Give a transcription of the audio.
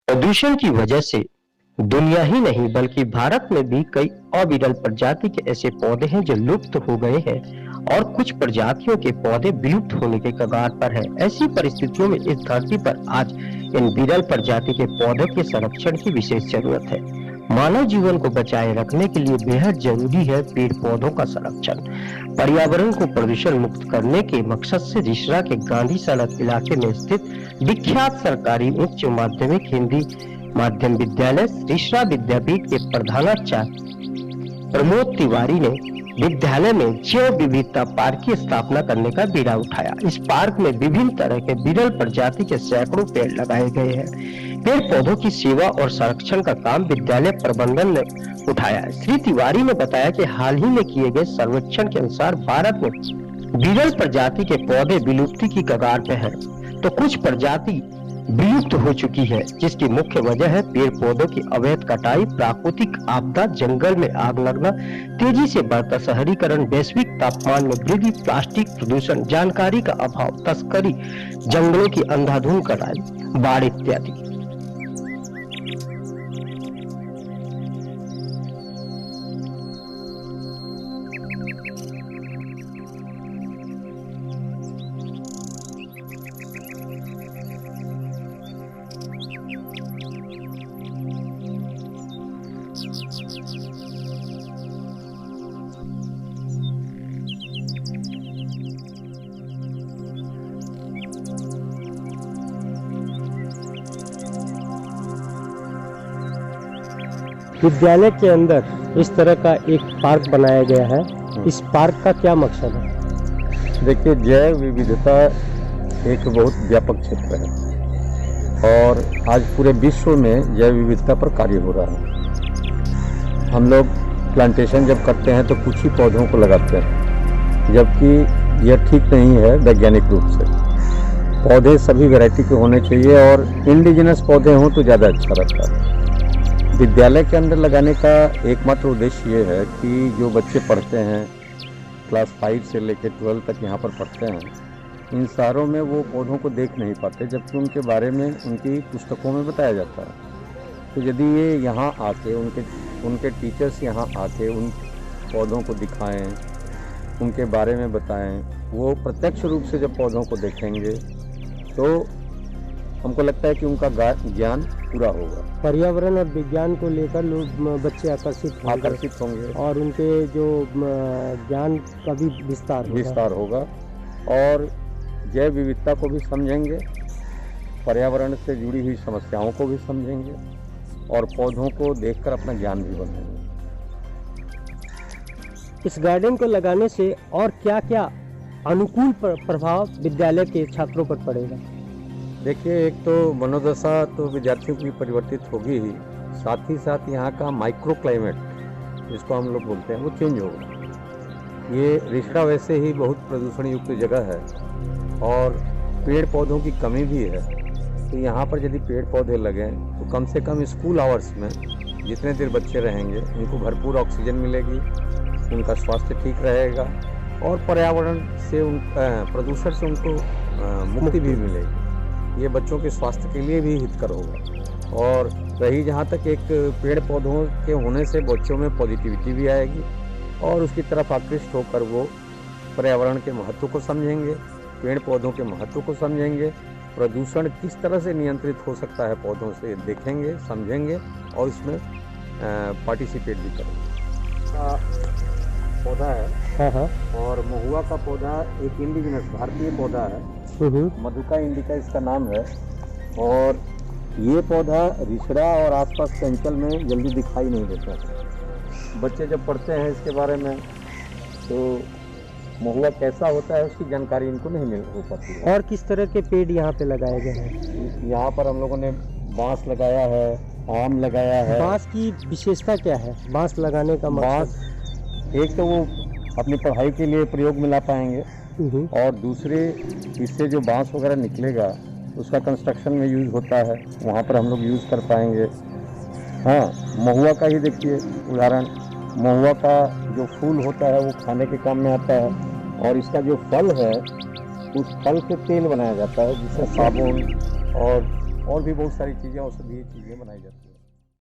प्रदूषण की वजह से दुनिया ही नहीं बल्कि भारत में भी कई अविरल प्रजाति के ऐसे पौधे हैं जो लुप्त हो गए हैं और कुछ प्रजातियों के पौधे विलुप्त होने के कगार पर हैं। ऐसी परिस्थितियों में इस धरती पर आज इन विरल प्रजाति के पौधों के संरक्षण की विशेष जरूरत है। मानव जीवन को बचाए रखने के लिए बेहद जरूरी है पेड़ पौधों का संरक्षण। पर्यावरण को प्रदूषण मुक्त करने के मकसद से रिसरा के गांधी सड़क इलाके में स्थित विख्यात सरकारी उच्च माध्यमिक हिंदी माध्यम विद्यालय रिसरा विद्यापीठ के प्रधानाचार्य प्रमोद तिवारी ने विद्यालय में जैव विविधता पार्क की स्थापना करने का बीड़ा उठाया। इस पार्क में विभिन्न तरह के विरल प्रजाति के सैकड़ों पेड़ लगाए गए हैं। पेड़ पौधों की सेवा और संरक्षण का काम विद्यालय प्रबंधन ने उठाया है। श्री तिवारी ने बताया कि हाल ही में किए गए सर्वेक्षण के अनुसार भारत में विरल प्रजाति के पौधे विलुप्ति की कगार पे हैं, तो कुछ प्रजाति विलुप्त हो चुकी है, जिसकी मुख्य वजह है पेड़ पौधों की अवैध कटाई, प्राकृतिक आपदा, जंगल में आग लगना, तेजी से बढ़ता शहरीकरण, वैश्विक तापमान में वृद्धि, प्लास्टिक प्रदूषण, जानकारी का अभाव, तस्करी, जंगलों की अंधाधुंध कटाई, बाढ़ इत्यादि। विद्यालय के अंदर इस तरह का एक पार्क बनाया गया है। इस पार्क का क्या मकसद है? देखिए, जैव विविधता एक बहुत व्यापक क्षेत्र है और आज पूरे विश्व में जैव विविधता पर कार्य हो रहा है। हम लोग प्लांटेशन जब करते हैं तो कुछ ही पौधों को लगाते हैं, जबकि यह ठीक नहीं है वैज्ञानिक रूप से। पौधे सभी वैरायटी के होने चाहिए और इंडिजिनस पौधे हों तो ज़्यादा अच्छा रहता है। विद्यालय के अंदर लगाने का एकमात्र उद्देश्य ये है कि जो बच्चे पढ़ते हैं, क्लास 5 से लेकर 12 तक यहाँ पर पढ़ते हैं, इन सारों में वो पौधों को देख नहीं पाते, जबकि उनके बारे में उनकी पुस्तकों में बताया जाता है। तो यदि ये यहाँ आके उनके टीचर्स यहाँ आके उन पौधों को दिखाएं, उनके बारे में बताएं, वो प्रत्यक्ष रूप से जब पौधों को देखेंगे तो हमको लगता है कि उनका ज्ञान पूरा होगा। पर्यावरण और विज्ञान को लेकर लोग बच्चे आकर्षित होंगे और उनके जो ज्ञान का भी विस्तार होगा और जैव विविधता को भी समझेंगे, पर्यावरण से जुड़ी हुई समस्याओं को भी समझेंगे और पौधों को देखकर अपना ज्ञान भी बढ़ाएंगे। इस गार्डन को लगाने से और क्या क्या अनुकूल प्रभाव विद्यालय के छात्रों पर पड़ेगा? देखिए, एक तो मनोदशा तो विद्यार्थियों की परिवर्तित होगी ही, साथ ही साथ यहाँ का माइक्रो क्लाइमेट जिसको हम लोग बोलते हैं वो चेंज होगा। ये रिसरा वैसे ही बहुत प्रदूषण युक्त जगह है और पेड़ पौधों की कमी भी है, तो यहाँ पर यदि पेड़ पौधे लगें तो कम से कम स्कूल आवर्स में जितने देर बच्चे रहेंगे उनको भरपूर ऑक्सीजन मिलेगी, उनका स्वास्थ्य ठीक रहेगा और पर्यावरण से प्रदूषण से उनको मुक्ति भी मिलेगी। ये बच्चों के स्वास्थ्य के लिए भी हितकर होगा। और रही जहाँ तक एक पेड़ पौधों के होने से बच्चों में पॉजिटिविटी भी आएगी और उसकी तरफ आकृष्ट होकर वो पर्यावरण के महत्व को समझेंगे, पेड़ पौधों के महत्व को समझेंगे, प्रदूषण किस तरह से नियंत्रित हो सकता है पौधों से देखेंगे, समझेंगे और इसमें पार्टिसिपेट भी करेंगे। पौधा है और महुआ का पौधा एक इंडिजिनस भारतीय पौधा है, मधुका इंडिका इसका नाम है और ये पौधा रिसरा और आसपास के अंचल में जल्दी दिखाई नहीं देता। बच्चे जब पढ़ते हैं इसके बारे में तो महुआ कैसा होता है उसकी जानकारी इनको नहीं मिल हो पाती है। और किस तरह के पेड़ यहाँ पे लगाए गए हैं? यहाँ पर हम लोगों ने बांस लगाया है, आम लगाया है। बांस की विशेषता क्या है? बांस लगाने का बांस एक तो वो अपनी पढ़ाई के लिए प्रयोग में ला पाएंगे और दूसरे इससे जो बांस वगैरह निकलेगा उसका कंस्ट्रक्शन में यूज़ होता है, वहाँ पर हम लोग यूज़ कर पाएंगे। हाँ, महुआ का ही देखिए उदाहरण, महुआ का जो फूल होता है वो खाने के काम में आता है और इसका जो फल है उस फल से तेल बनाया जाता है जिससे साबुन और और भी बहुत सारी चीज़ें, औषधीय चीज़ें बनाई जाती हैं।